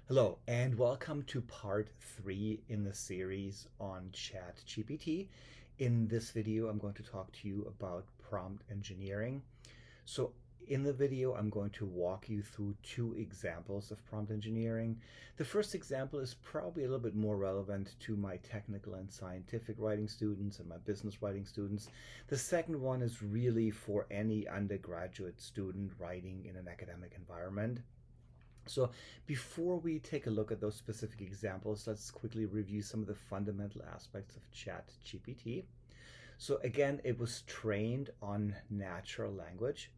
Hello, and welcome to part 3 in the series on ChatGPT. In this video, I'm going to talk to you about prompt engineering. So in the video, I'm going to walk you through 2 examples of prompt engineering. The first example is probably a little bit more relevant to my technical and scientific writing students and my business writing students. The second one is really for any undergraduate student writing in an academic environment. So before we take a look at those specific examples, let's quickly review some of the fundamental aspects of ChatGPT. So again, it was trained on natural language.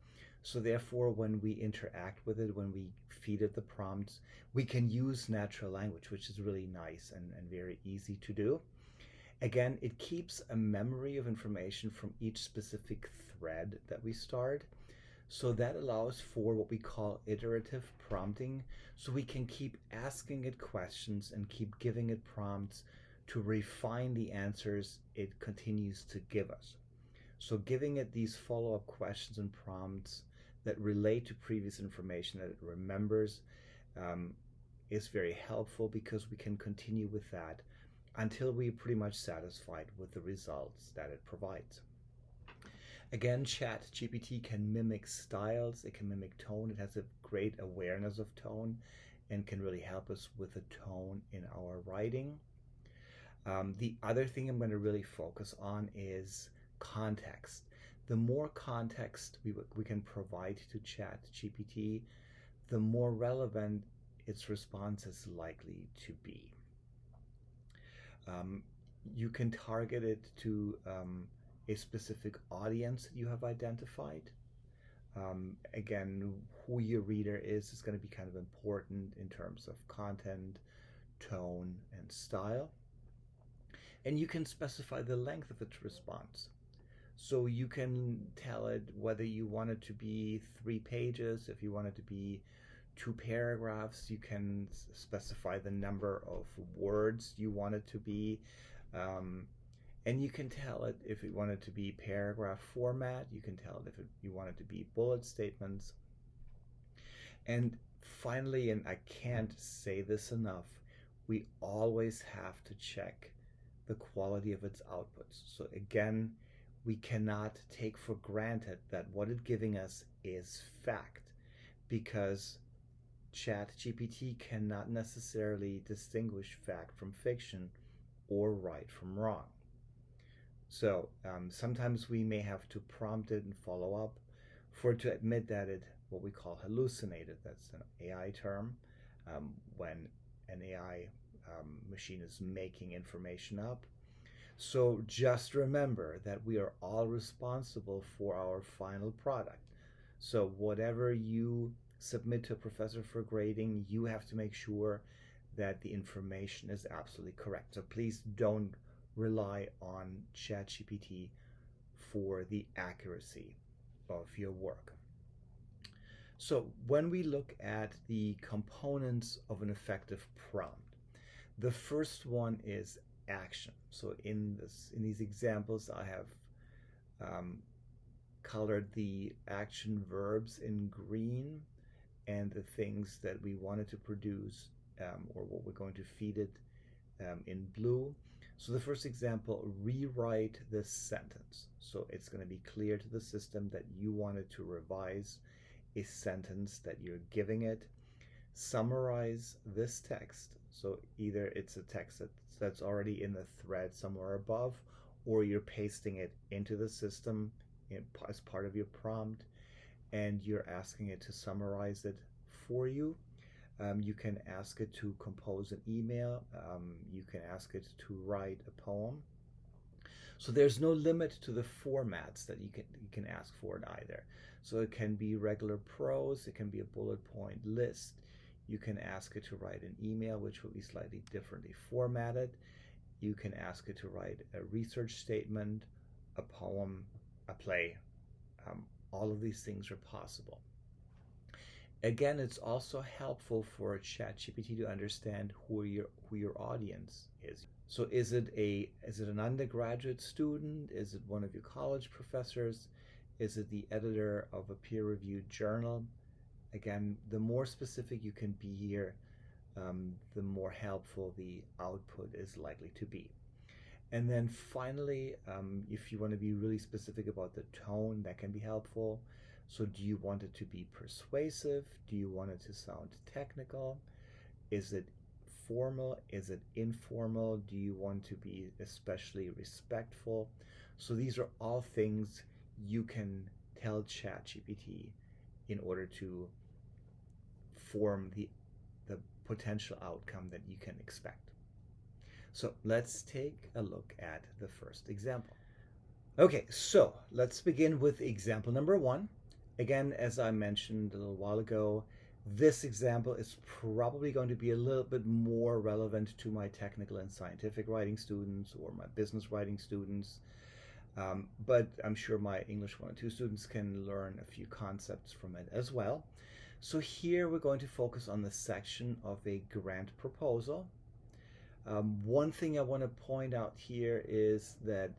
So therefore, when we interact with it, when we feed it the prompts, we can use natural language, which is really nice and very easy to do. Again, it keeps a memory of information from each specific thread that we start. So that allows for what we call iterative prompting. So we can keep asking it questions and keep giving it prompts to refine the answers it continues to give us. So giving it these follow-up questions and prompts that relate to previous information that it remembers is very helpful because we can continue with that until we're pretty much satisfied with the results that it provides. Again, ChatGPT can mimic styles, it can mimic tone, it has a great awareness of tone and can really help us with the tone in our writing. The other thing I'm going to really focus on is context. The more context we can provide to ChatGPT, the more relevant its response is likely to be. You can target it to a specific audience that you have identified. Again, who your reader is going to be kind of important in terms of content, tone, and style. And you can specify the length of its response. So you can tell it whether you want it to be 3 pages, if you want it to be 2 paragraphs, you can specify the number of words you want it to be. And you can tell it if you want it to be paragraph format, you can tell it if you want it to be bullet statements. And finally, and I can't say this enough, we always have to check the quality of its outputs. So again, we cannot take for granted that what it's giving us is fact, because ChatGPT cannot necessarily distinguish fact from fiction or right from wrong. So sometimes we may have to prompt it and follow up for it to admit that it, what we call hallucinated, that's an AI term, when an AI machine is making information up. So just remember that we are all responsible for our final product. So whatever you submit to a professor for grading, you have to make sure that the information is absolutely correct. So please don't rely on ChatGPT for the accuracy of your work. So when we look at the components of an effective prompt, the first one is action. So in these examples, I have colored the action verbs in green and the things that we wanted to produce or what we're going to feed it in blue. So the first example, rewrite this sentence. So it's going to be clear to the system that you wanted to revise a sentence that you're giving it. Summarize this text. So either it's a text that's already in the thread somewhere above, or you're pasting it into the system as part of your prompt, and you're asking it to summarize it for you. You can ask it to compose an email. You can ask it to write a poem. So there's no limit to the formats that you can ask for it either. So it can be regular prose, it can be a bullet point list. You can ask it to write an email, which will be slightly differently formatted. You can ask it to write a research statement, a poem, a play. All of these things are possible. Again, it's also helpful for ChatGPT to understand who your audience is. So is it an undergraduate student? Is it one of your college professors? Is it the editor of a peer-reviewed journal? Again, the more specific you can be here, the more helpful the output is likely to be. And then finally, if you want to be really specific about the tone, that can be helpful. So do you want it to be persuasive? Do you want it to sound technical? Is it formal? Is it informal? Do you want to be especially respectful? So these are all things you can tell ChatGPT in order to form the potential outcome that you can expect. So let's take a look at the first example. Okay, so let's begin with example number one. Again, as I mentioned a little while ago, this example is probably going to be a little bit more relevant to my technical and scientific writing students or my business writing students. But I'm sure my English 1 and 2 students can learn a few concepts from it as well. So here we're going to focus on the section of a grant proposal. One thing I want to point out here is that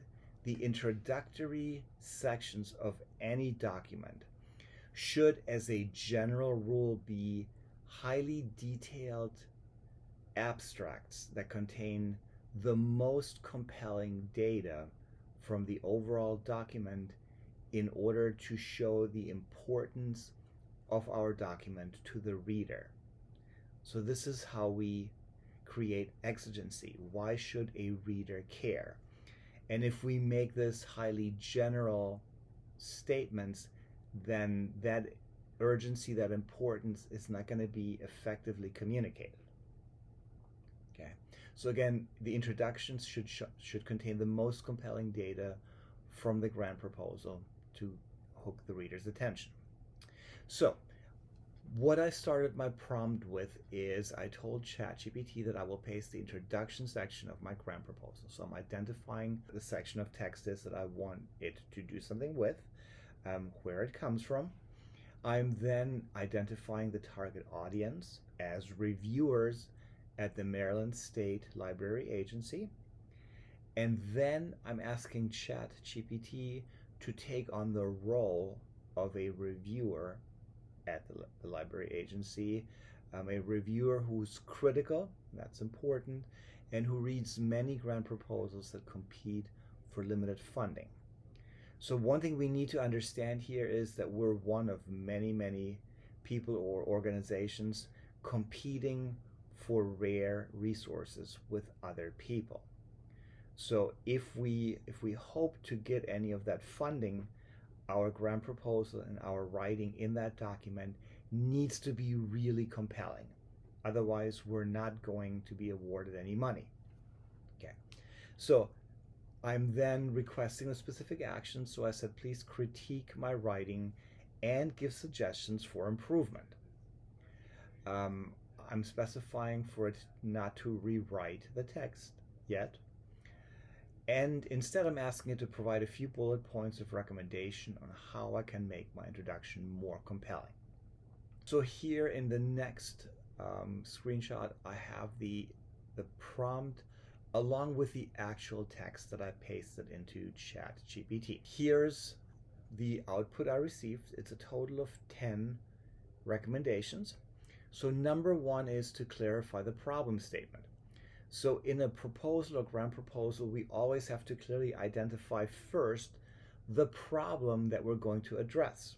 the introductory sections of any document should, as a general rule, be highly detailed abstracts that contain the most compelling data from the overall document in order to show the importance of our document to the reader. So this is how we create exigency. Why should a reader care? And if we make this highly general statements, then that urgency, that importance is not going to be effectively communicated. Okay. So again, the introductions should contain the most compelling data from the grant proposal to hook the reader's attention. So what I started my prompt with is I told ChatGPT that I will paste the introduction section of my grant proposal. So I'm identifying the section of text is that I want it to do something with, where it comes from. I'm then identifying the target audience as reviewers at the Maryland State Library Agency. And then I'm asking ChatGPT to take on the role of a reviewer at the library agency, a reviewer who's critical, that's important, and who reads many grant proposals that compete for limited funding. So one thing we need to understand here is that we're one of many people or organizations competing for rare resources with other people. So if we hope to get any of that funding, our grant proposal and our writing in that document needs to be really compelling. Otherwise, we're not going to be awarded any money. Okay. So I'm then requesting a specific action. So I said, please critique my writing and give suggestions for improvement. I'm specifying for it not to rewrite the text yet. And instead, I'm asking it to provide a few bullet points of recommendation on how I can make my introduction more compelling. So here in the next screenshot, I have the prompt along with the actual text that I pasted into ChatGPT. Here's the output I received. It's a total of 10 recommendations. So number one is to clarify the problem statement. So in a proposal or grant proposal, we always have to clearly identify first the problem that we're going to address.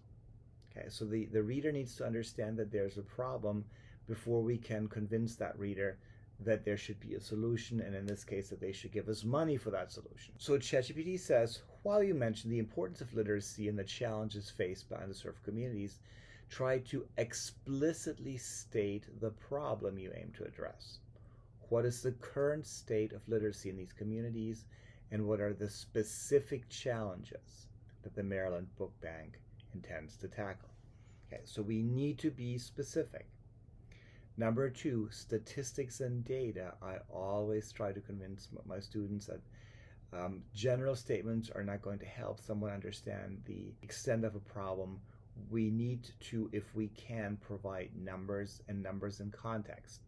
Okay, so the reader needs to understand that there's a problem before we can convince that reader that there should be a solution, and in this case that they should give us money for that solution. So ChatGPT says, while you mention the importance of literacy and the challenges faced by underserved communities, try to explicitly state the problem you aim to address. What is the current state of literacy in these communities, and what are the specific challenges that the Maryland Book Bank intends to tackle? Okay, so we need to be specific. Number two, statistics and data. I always try to convince my students that general statements are not going to help someone understand the extent of a problem. We need to, if we can, provide numbers and numbers in context.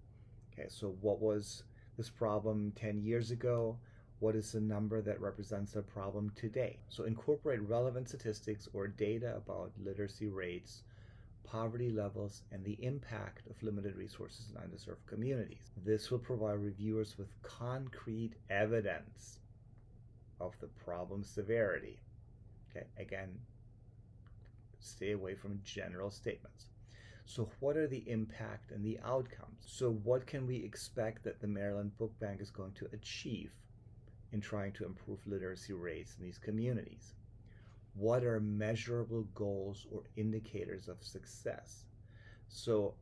Okay, so what was this problem 10 years ago? What is the number that represents the problem today? So incorporate relevant statistics or data about literacy rates poverty levels, and the impact of limited resources in underserved communities. This will provide reviewers with concrete evidence of the problem's severity. Okay, again, stay away from general statements. So, what are the impact and the outcomes? So, what can we expect that the Maryland Book Bank is going to achieve in trying to improve literacy rates in these communities? What are measurable goals or indicators of success? So,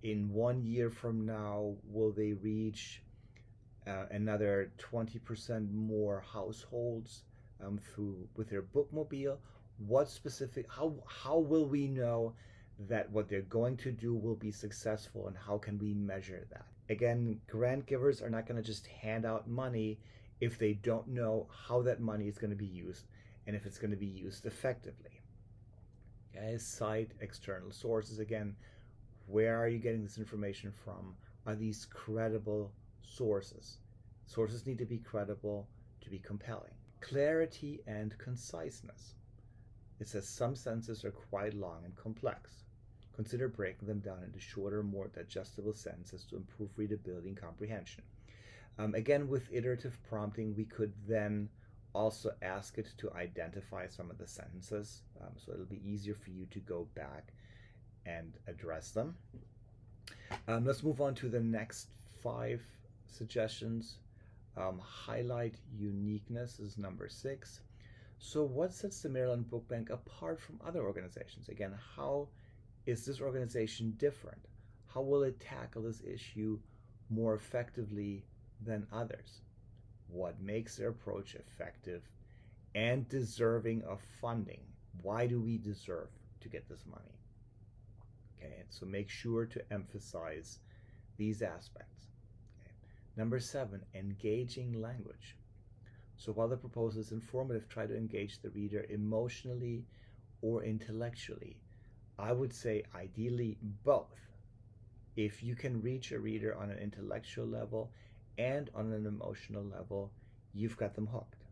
in 1 year from now, will they reach another 20% more households through with their bookmobile? What specific? How will we know that what they're going to do will be successful, and how can we measure that? Again, grant givers are not going to just hand out money if they don't know how that money is going to be used and if it's going to be used effectively. Okay, cite external sources. Again, where are you getting this information from? Are these credible sources? Sources need to be credible to be compelling. Clarity and conciseness. It says some sentences are quite long and complex. Consider breaking them down into shorter, more digestible sentences to improve readability and comprehension. Again, with iterative prompting, we could then also ask it to identify some of the sentences, so it'll be easier for you to go back and address them. Let's move on to the next 5 suggestions. Highlight uniqueness is number 6. So what sets the Maryland Book Bank apart from other organizations? Again, how is this organization different? How will it tackle this issue more effectively than others? What makes their approach effective and deserving of funding? Why do we deserve to get this money? Okay, so make sure to emphasize these aspects. Okay. Number 7, engaging language. So while the proposal is informative, try to engage the reader emotionally or intellectually. I would say ideally both. If you can reach a reader on an intellectual level and on an emotional level, you've got them hooked.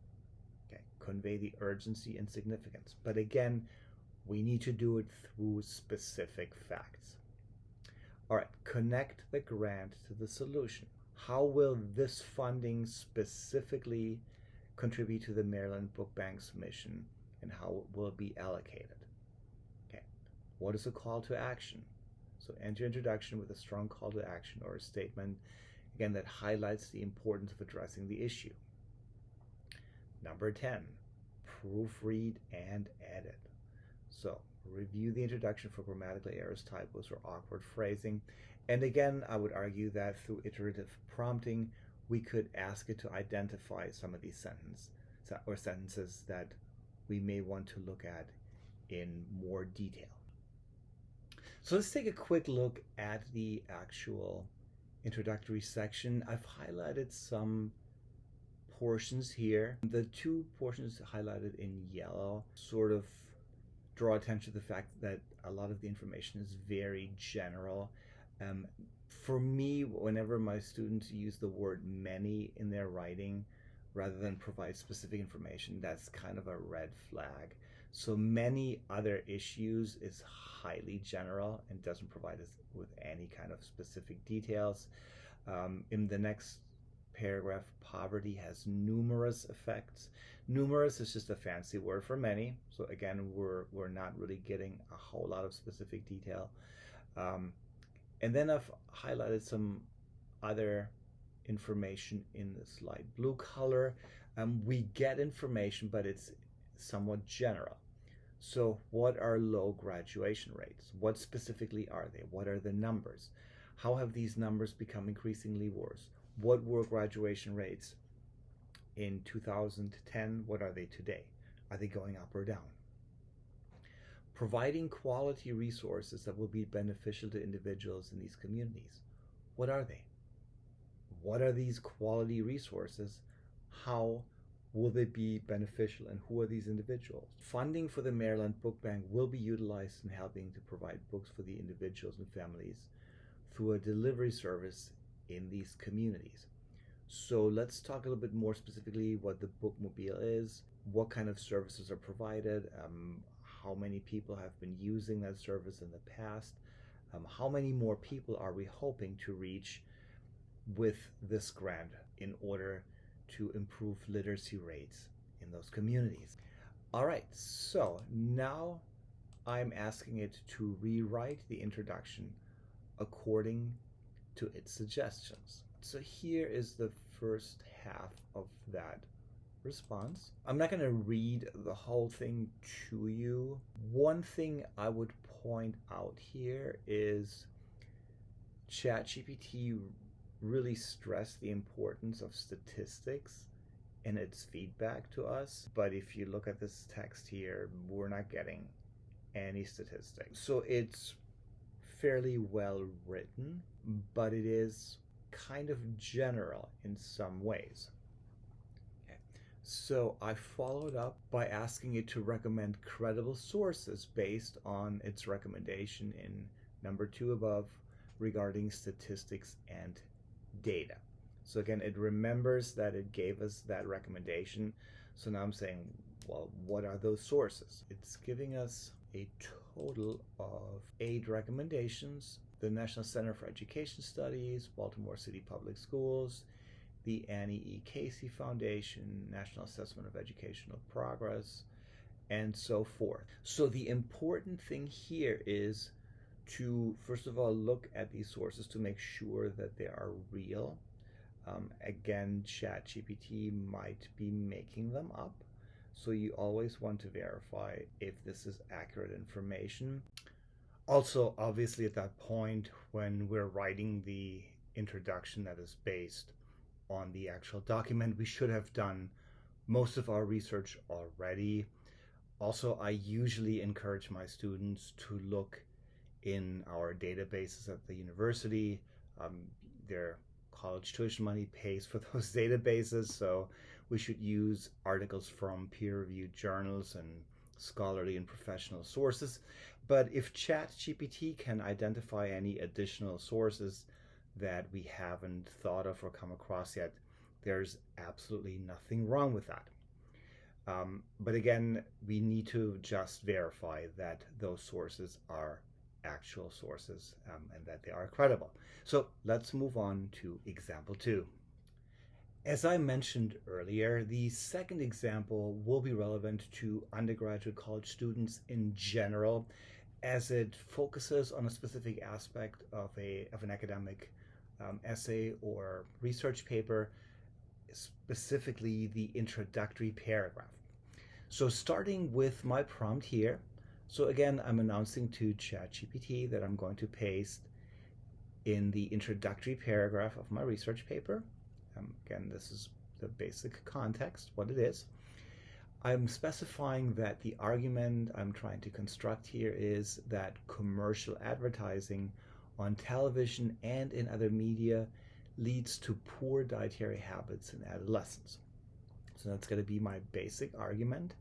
Okay, convey the urgency and significance. But again, we need to do it through specific facts. All right, connect the grant to the solution. How will this funding specifically contribute to the Maryland Book Bank's mission, and how will it be allocated? Okay, what is a call to action? So enter introduction with a strong call to action or a statement, again, that highlights the importance of addressing the issue. Number 10, proofread and edit. So review the introduction for grammatical errors, typos, or awkward phrasing. And again, I would argue that through iterative prompting, we could ask it to identify some of these sentences that we may want to look at in more detail. So let's take a quick look at the actual introductory section. I've highlighted some portions here. The 2 portions highlighted in yellow sort of draw attention to the fact that a lot of the information is very general. For me, whenever my students use the word many in their writing rather than provide specific information, that's kind of a red flag. So many other issues is highly general and doesn't provide us with any kind of specific details. In the next paragraph, poverty has numerous effects. Numerous is just a fancy word for many. So again, we're not really getting a whole lot of specific detail. And then I've highlighted some other information in this light blue color. We get information, but it's somewhat general. So what are low graduation rates? What specifically are they? What are the numbers? How have these numbers become increasingly worse? What were graduation rates in 2010? What are they today? Are they going up or down? Providing quality resources that will be beneficial to individuals in these communities. What are they? What are these quality resources? How will they be beneficial, and who are these individuals? Funding for the Maryland Book Bank will be utilized in helping to provide books for the individuals and families through a delivery service in these communities. So let's talk a little bit more specifically what the bookmobile is, what kind of services are provided, how many people have been using that service in the past, how many more people are we hoping to reach with this grant in order to improve literacy rates in those communities. All right, so now I'm asking it to rewrite the introduction according to its suggestions. So here is the first half of that response. I'm not going to read the whole thing to you. One thing I would point out here is ChatGPT really stressed the importance of statistics in its feedback to us. But if you look at this text here, we're not getting any statistics. So it's fairly well written, but it is kind of general in some ways. Okay. So I followed up by asking it to recommend credible sources based on its recommendation in number 2 above regarding statistics and data. So again, it remembers that it gave us that recommendation. So now I'm saying, well, what are those sources? It's giving us a total of 8 recommendations: the National Center for Education Studies, Baltimore City Public Schools, the Annie E. Casey Foundation, National Assessment of Educational Progress, and so forth. So the important thing here is to, first of all, look at these sources to make sure that they are real. Again, ChatGPT might be making them up, so you always want to verify if this is accurate information. Also, obviously, at that point, when we're writing the introduction that is based on the actual document, we should have done most of our research already. Also, I usually encourage my students to look in our databases at the university. Their college tuition money pays for those databases, so we should use articles from peer-reviewed journals and scholarly and professional sources. But if ChatGPT can identify any additional sources that we haven't thought of or come across yet, there's absolutely nothing wrong with that. But again, we need to just verify that those sources are actual sources and that they are credible. So let's move on to example 2. As I mentioned earlier, the second example will be relevant to undergraduate college students in general, as it focuses on a specific aspect of an academic essay or research paper, specifically the introductory paragraph. So starting with my prompt here, so again, I'm announcing to ChatGPT that I'm going to paste in the introductory paragraph of my research paper. Again, this is the basic context, what it is. I'm specifying that the argument I'm trying to construct here is that commercial advertising on television and in other media leads to poor dietary habits in adolescents. So that's going to be my basic argument.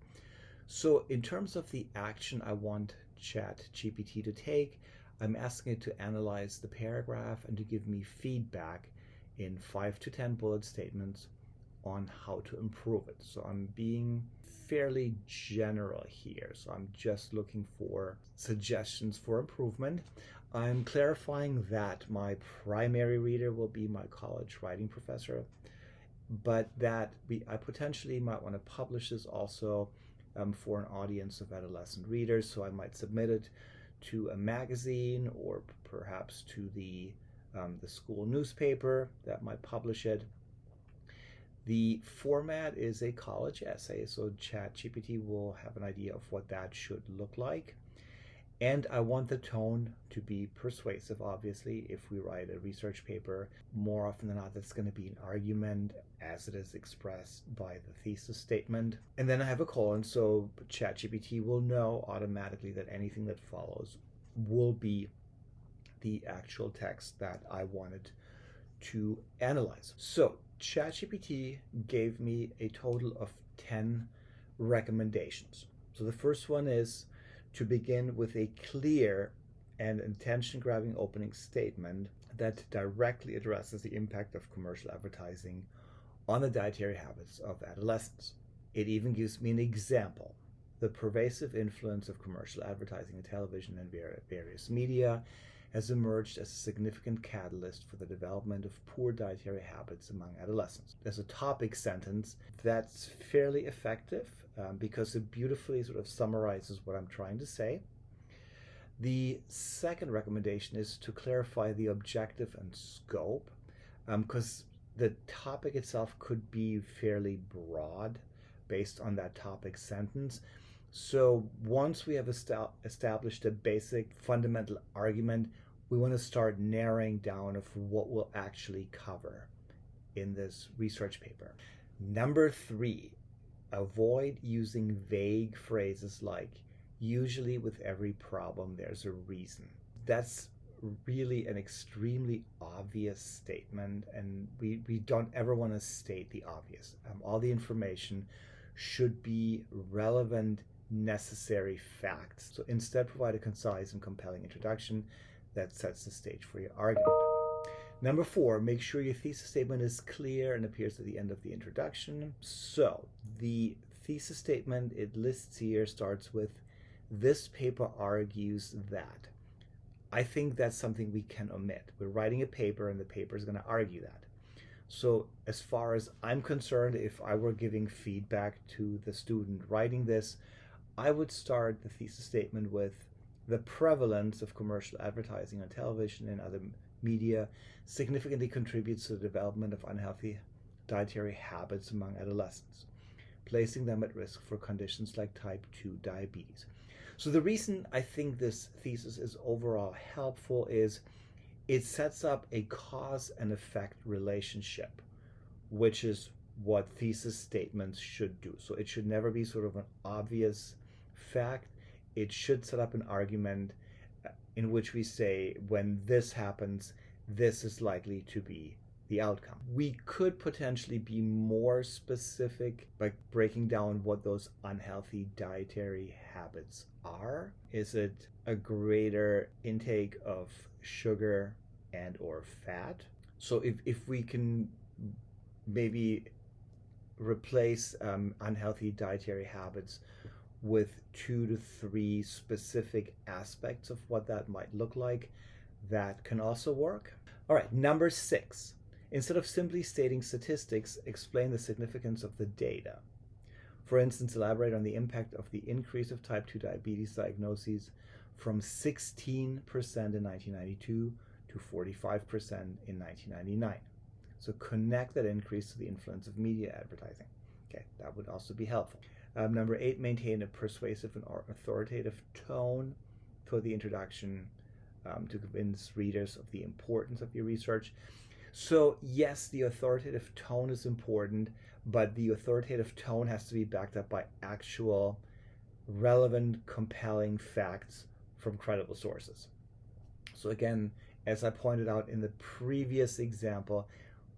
So in terms of the action I want ChatGPT to take, I'm asking it to analyze the paragraph and to give me feedback in 5 to 10 bullet statements on how to improve it. So I'm being fairly general here. So I'm just looking for suggestions for improvement. I'm clarifying that my primary reader will be my college writing professor, but that I potentially might want to publish this also for an audience of adolescent readers. So I might submit it to a magazine or perhaps to the school newspaper that might publish it. The format is a college essay, so ChatGPT will have an idea of what that should look like. And I want the tone to be persuasive, obviously. If we write a research paper, more often than not, that's going to be an argument as it is expressed by the thesis statement. And then I have a colon, so ChatGPT will know automatically that anything that follows will be the actual text that I wanted to analyze. So ChatGPT gave me a total of 10 recommendations. So the first one is to begin with a clear and attention-grabbing opening statement that directly addresses the impact of commercial advertising on the dietary habits of adolescents. It even gives me an example the pervasive influence of commercial advertising in television and various media has emerged as a significant catalyst for the development of poor dietary habits among adolescents. There's a topic sentence that's fairly effective because it beautifully sort of summarizes what I'm trying to say. The second recommendation is to clarify the objective and scope, because the topic itself could be fairly broad based on that topic sentence. So once we have established a basic fundamental argument, we want to start narrowing down of what we'll actually cover in this research paper. Number 3, avoid using vague phrases like, usually with every problem there's a reason. That's really an extremely obvious statement, and we don't ever want to state the obvious. All the information should be relevant, necessary facts. So instead, provide a concise and compelling introduction that sets the stage for your argument. Number 4, make sure your thesis statement is clear and appears at the end of the introduction. So the thesis statement it lists here starts with, this paper argues that. I think that's something we can omit. We're writing a paper and the paper is going to argue that. So as far as I'm concerned, if I were giving feedback to the student writing this, I would start the thesis statement with, the prevalence of commercial advertising on television and other media significantly contributes to the development of unhealthy dietary habits among adolescents, placing them at risk for conditions like type 2 diabetes. So the reason I think this thesis is overall helpful is it sets up a cause and effect relationship, which is what thesis statements should do. So it should never be sort of an obvious fact. It should set up an argument in which we say, when this happens, this is likely to be the outcome. We could potentially be more specific by breaking down what those unhealthy dietary habits are. Is it a greater intake of sugar and or fat? So if we can maybe replace unhealthy dietary habits with 2 to 3 specific aspects of what that might look like, that can also work. All right, number 6. Instead of simply stating statistics, explain the significance of the data. For instance, elaborate on the impact of the increase of type 2 diabetes diagnoses from 16% in 1992 to 45% in 1999. So connect that increase to the influence of media advertising. Okay, that would also be helpful. Number 8, maintain a persuasive and authoritative tone toward the introduction to convince readers of the importance of your research. So yes, the authoritative tone is important, but the authoritative tone has to be backed up by actual relevant, compelling facts from credible sources. So again, as I pointed out in the previous example,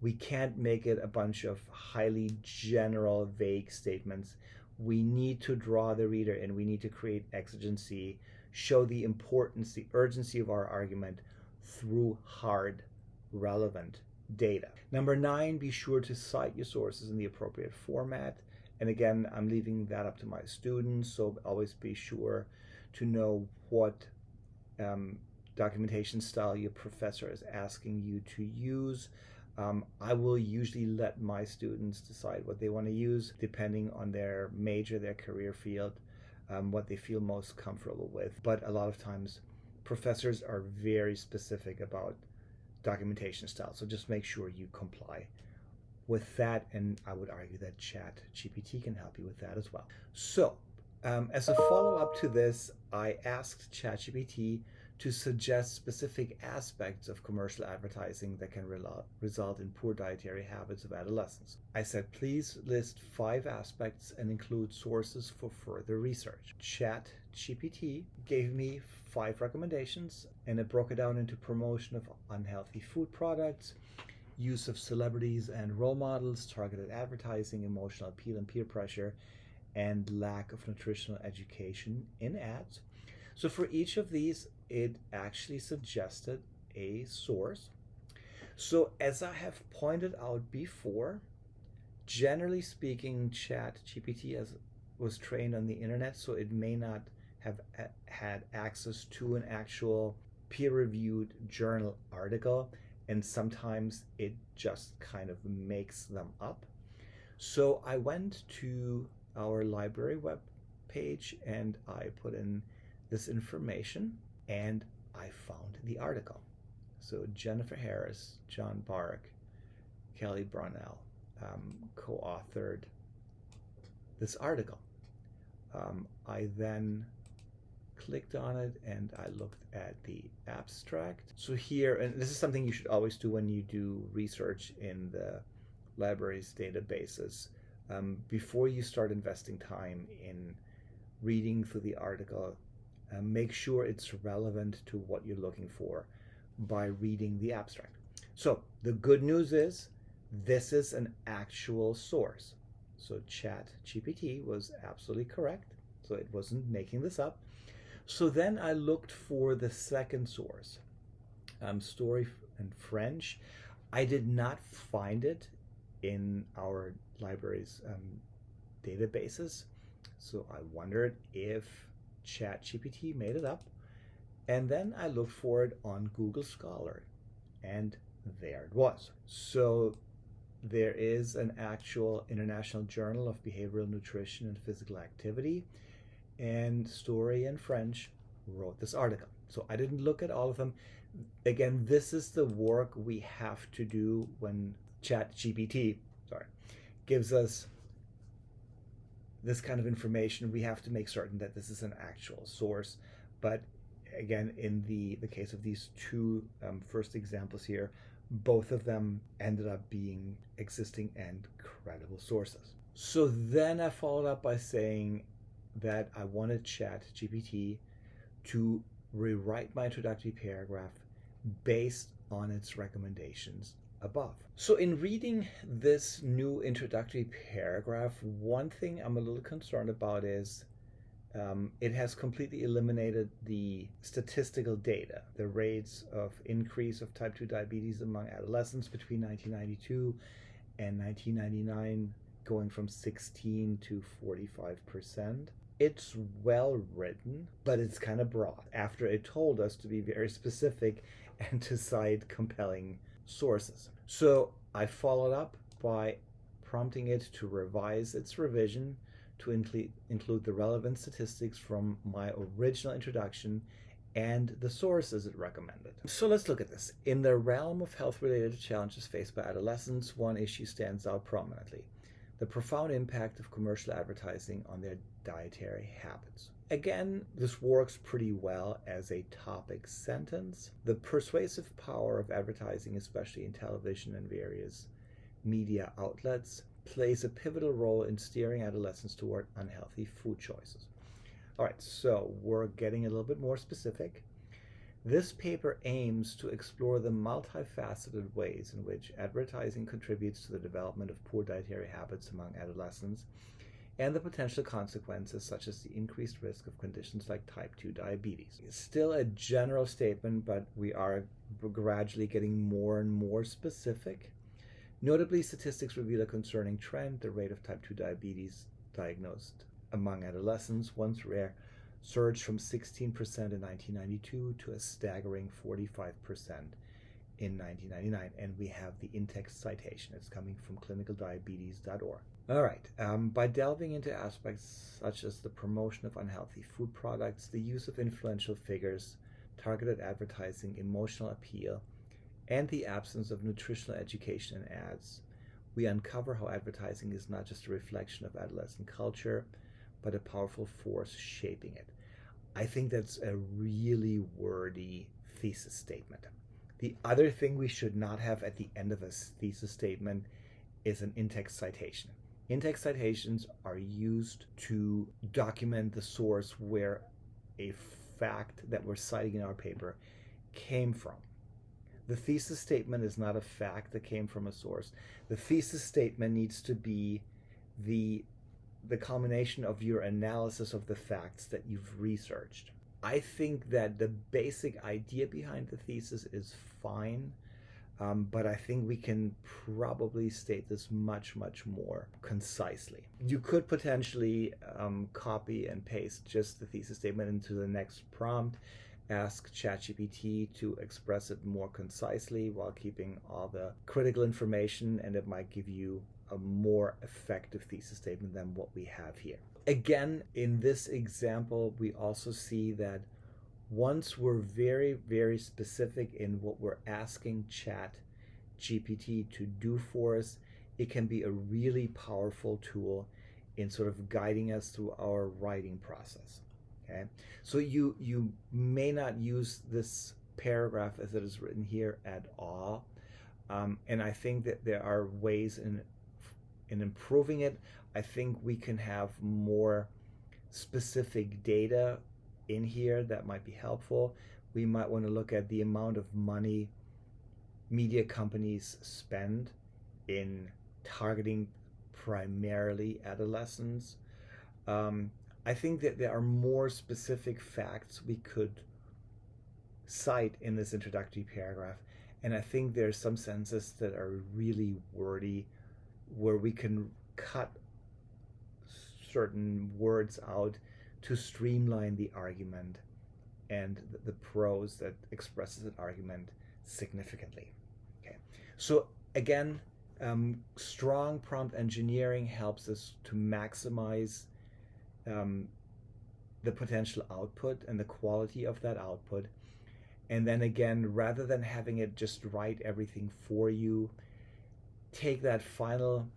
we can't make it a bunch of highly general, vague statements. We need to draw the reader in. We need to create exigency, show the importance, the urgency of our argument through hard, relevant data. Number 9, be sure to cite your sources in the appropriate format. And again, I'm leaving that up to my students, so always be sure to know what documentation style your professor is asking you to use. I will usually let my students decide what they want to use depending on their major, their career field, what they feel most comfortable with. But a lot of times professors are very specific about documentation style, so just make sure you comply with that, and I would argue that ChatGPT can help you with that as well. So as a follow-up to this, I asked ChatGPT to suggest specific aspects of commercial advertising that can result in poor dietary habits of adolescents. I said, please list 5 aspects and include sources for further research. ChatGPT gave me 5 recommendations, and it broke it down into promotion of unhealthy food products, use of celebrities and role models, targeted advertising, emotional appeal and peer pressure, and lack of nutritional education in ads. So for each of these, it actually suggested a source. So as I have pointed out before, generally speaking, ChatGPT has was trained on the internet, so it may not have had access to an actual peer-reviewed journal article, and sometimes it just kind of makes them up. So I went to our library web page and I put in this information and I found the article. So Jennifer Harris, John Bark, Kelly Brownell co-authored this article. I then clicked on it and I looked at the abstract. So here, and this is something you should always do when you do research in the library's databases, before you start investing time in reading through the article, make sure it's relevant to what you're looking for by reading the abstract. So the good news is this is an actual source. So ChatGPT was absolutely correct. So it wasn't making this up. So then I looked for the second source, Story and French. I did not find it in our library's databases. So I wondered if ChatGPT made it up. And then I looked for it on Google Scholar, and there it was. So there is an actual International Journal of Behavioral Nutrition and Physical Activity, and Story and French wrote this article. So I didn't look at all of them. Again, this is the work we have to do when ChatGPT, gives us this kind of information. We have to make certain that this is an actual source. But again, in the case of these two first examples here, both of them ended up being existing and credible sources. So then I followed up by saying that I wanted ChatGPT to rewrite my introductory paragraph based on its recommendations above. So in reading this new introductory paragraph, one thing I'm a little concerned about is it has completely eliminated the statistical data, the rates of increase of type 2 diabetes among adolescents between 1992 and 1999, going from 16 to 45%. It's well written, but it's kind of broad after it told us to be very specific and to cite compelling sources. So I followed up by prompting it to revise its revision to include the relevant statistics from my original introduction and the sources it recommended. So let's look at this. In the realm of health-related challenges faced by adolescents, one issue stands out prominently: the profound impact of commercial advertising on their dietary habits. Again, this works pretty well as a topic sentence. The persuasive power of advertising, especially in television and various media outlets, plays a pivotal role in steering adolescents toward unhealthy food choices. All right, so we're getting a little bit more specific. This paper aims to explore the multifaceted ways in which advertising contributes to the development of poor dietary habits among adolescents and the potential consequences such as the increased risk of conditions like type 2 diabetes. It's still a general statement, but we are gradually getting more and more specific. Notably, statistics reveal a concerning trend: the rate of type 2 diabetes diagnosed among adolescents, once rare, surged from 16% in 1992 to a staggering 45% in 1999. And we have the in-text citation. It's coming from clinicaldiabetes.org. All right. By delving into aspects such as the promotion of unhealthy food products, the use of influential figures, targeted advertising, emotional appeal, and the absence of nutritional education in ads, we uncover how advertising is not just a reflection of adolescent culture, but a powerful force shaping it. I think that's a really wordy thesis statement. The other thing we should not have at the end of a thesis statement is an in-text citation. In-text citations are used to document the source where a fact that we're citing in our paper came from. The thesis statement is not a fact that came from a source. The thesis statement needs to be the culmination of your analysis of the facts that you've researched. I think that the basic idea behind the thesis is fine. but I think we can probably state this much, much more concisely. You could potentially copy and paste just the thesis statement into the next prompt, ask ChatGPT to express it more concisely while keeping all the critical information, and it might give you a more effective thesis statement than what we have here. Again, in this example, we also see that once we're very, very specific in what we're asking ChatGPT to do for us, it can be a really powerful tool in sort of guiding us through our writing process. Okay, so you may not use this paragraph as it is written here at all, and I think that there are ways in improving it. I think we can have more specific data in here that might be helpful. We might want to look at the amount of money media companies spend in targeting primarily adolescents. I think that there are more specific facts we could cite in this introductory paragraph, and I think there's some sentences that are really wordy where we can cut certain words out to streamline the argument and the prose that expresses an argument significantly. Okay, so again, strong prompt engineering helps us to maximize the potential output and the quality of that output. And then again, rather than having it just write everything for you, take that final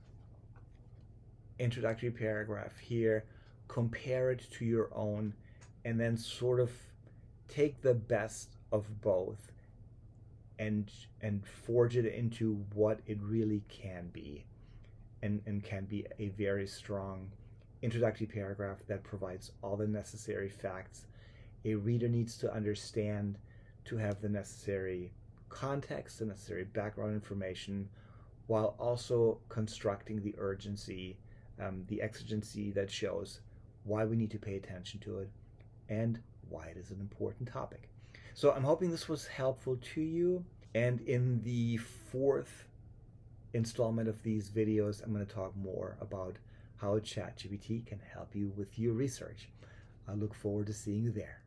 introductory paragraph here, compare it to your own, and then sort of take the best of both and forge it into what it really can be, and can be a very strong introductory paragraph that provides all the necessary facts a reader needs to understand to have the necessary context, the necessary background information, while also constructing the urgency, the exigency that shows why we need to pay attention to it and why it is an important topic. So I'm hoping this was helpful to you. And in the fourth installment of these videos, I'm going to talk more about how ChatGPT can help you with your research. I look forward to seeing you there.